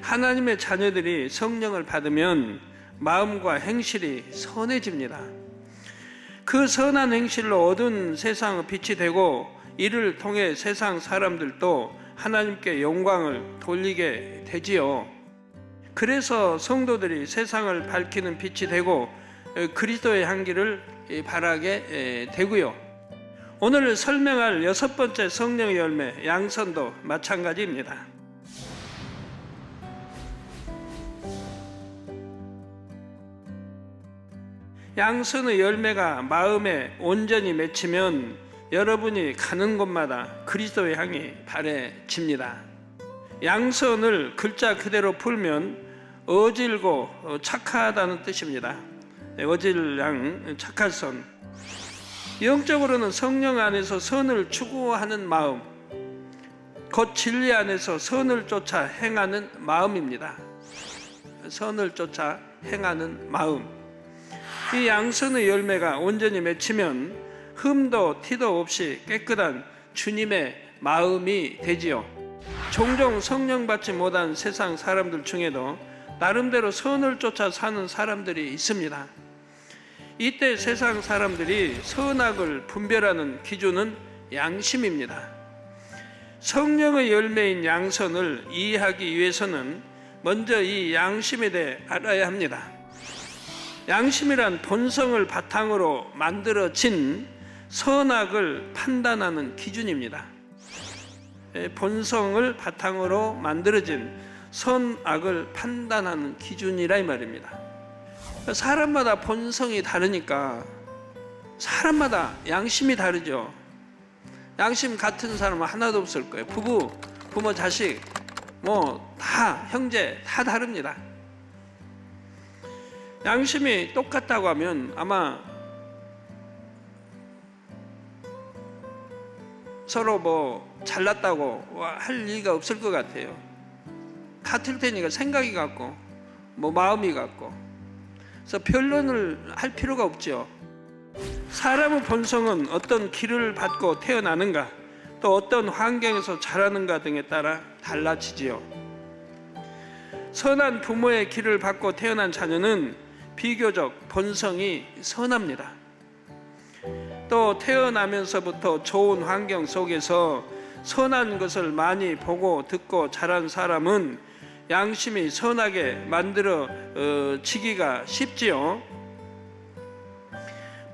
하나님의 자녀들이 성령을 받으면 마음과 행실이 선해집니다. 그 선한 행실로 얻은 세상의 빛이 되고 이를 통해 세상 사람들도 하나님께 영광을 돌리게 되지요. 그래서 성도들이 세상을 밝히는 빛이 되고 그리스도의 향기를 발하게 되고요. 오늘 설명할 6번째 성령의 열매 양선도 마찬가지입니다. 양선의 열매가 마음에 온전히 맺히면 여러분이 가는 곳마다 그리스도의 향이 바래집니다. 양선을 글자 그대로 풀면 어질고 착하다는 뜻입니다. 어질양, 착할 선. 영적으로는 성령 안에서 선을 추구하는 마음, 곧 진리 안에서 선을 쫓아 행하는 마음입니다. 선을 쫓아 행하는 마음. 이 양선의 열매가 온전히 맺히면 흠도 티도 없이 깨끗한 주님의 마음이 되지요. 종종 성령 받지 못한 세상 사람들 중에도 나름대로 선을 쫓아 사는 사람들이 있습니다. 이때 세상 사람들이 선악을 분별하는 기준은 양심입니다. 성령의 열매인 양선을 이해하기 위해서는 먼저 이 양심에 대해 알아야 합니다. 양심이란 본성을 바탕으로 만들어진 선악을 판단하는 기준입니다. 본성을 바탕으로 만들어진 선악을 판단하는 기준이라 이 말입니다. 사람마다 본성이 다르니까 사람마다 양심이 다르죠. 양심 같은 사람은 하나도 없을 거예요. 부모, 자식, 다 형제 다 다릅니다. 양심이 똑같다고 하면 아마 서로 잘났다고 할 리가 없을 것 같아요. 같을 테니까 생각이 같고 마음이 같고, 그래서 변론을 할 필요가 없죠. 사람의 본성은 어떤 기를 받고 태어나는가, 또 어떤 환경에서 자라는가 등에 따라 달라지지요. 선한 부모의 기를 받고 태어난 자녀는 비교적 본성이 선합니다. 또 태어나면서부터 좋은 환경 속에서 선한 것을 많이 보고 듣고 자란 사람은 양심이 선하게 만들어지기가 쉽지요.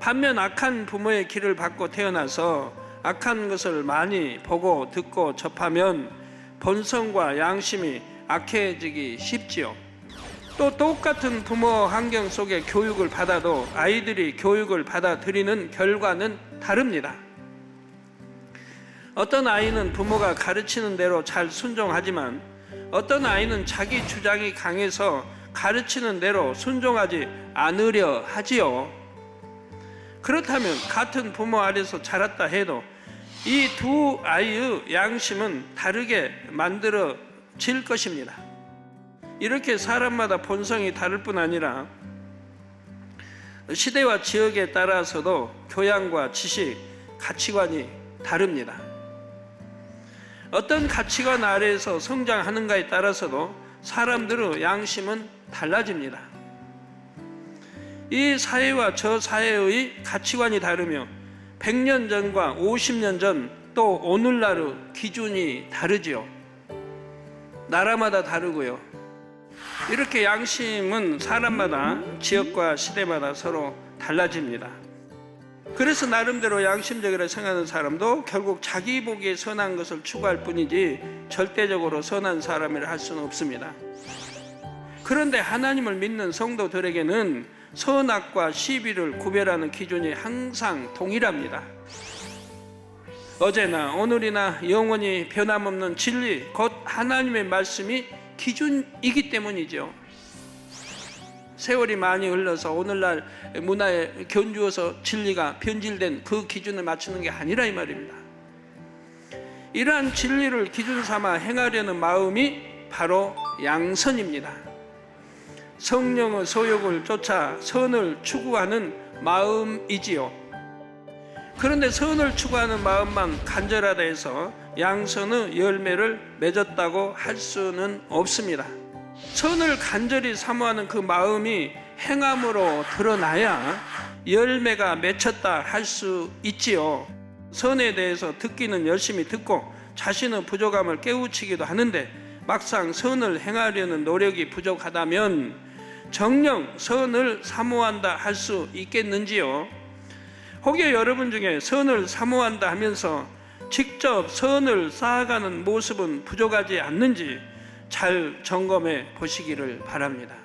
반면 악한 부모의 기를 받고 태어나서 악한 것을 많이 보고 듣고 접하면 본성과 양심이 악해지기 쉽지요. 또 똑같은 부모 환경 속에 교육을 받아도 아이들이 교육을 받아들이는 결과는 다릅니다. 어떤 아이는 부모가 가르치는 대로 잘 순종하지만 어떤 아이는 자기 주장이 강해서 가르치는 대로 순종하지 않으려 하지요. 그렇다면 같은 부모 아래서 자랐다 해도 이 두 아이의 양심은 다르게 만들어질 것입니다. 이렇게 사람마다 본성이 다를 뿐 아니라 시대와 지역에 따라서도 교양과 지식, 가치관이 다릅니다. 어떤 가치관 아래에서 성장하는가에 따라서도 사람들의 양심은 달라집니다. 이 사회와 저 사회의 가치관이 다르며 100년 전과 50년 전 또 오늘날의 기준이 다르지요. 나라마다 다르고요. 이렇게 양심은 사람마다 지역과 시대마다 서로 달라집니다. 그래서 나름대로 양심적이라 생각하는 사람도 결국 자기 보기에 선한 것을 추구할 뿐이지 절대적으로 선한 사람이라 할 수는 없습니다. 그런데 하나님을 믿는 성도들에게는 선악과 시비를 구별하는 기준이 항상 동일합니다. 어제나 오늘이나 영원히 변함없는 진리, 곧 하나님의 말씀이 기준이기 때문이죠. 세월이 많이 흘러서 오늘날 문화에 견주어서 진리가 변질된 그 기준을 맞추는 게 아니라 이 말입니다. 이러한 진리를 기준 삼아 행하려는 마음이 바로 양선입니다. 성령의 소욕을 쫓아 선을 추구하는 마음이지요. 그런데 선을 추구하는 마음만 간절하다 해서 양선의 열매를 맺었다고 할 수는 없습니다. 선을 간절히 사모하는 그 마음이 행함으로 드러나야 열매가 맺혔다 할 수 있지요. 선에 대해서 듣기는 열심히 듣고 자신의 부족함을 깨우치기도 하는데 막상 선을 행하려는 노력이 부족하다면 정녕 선을 사모한다 할 수 있겠는지요? 혹여 여러분 중에 선을 사모한다 하면서 직접 선을 쌓아가는 모습은 부족하지 않는지 잘 점검해 보시기를 바랍니다.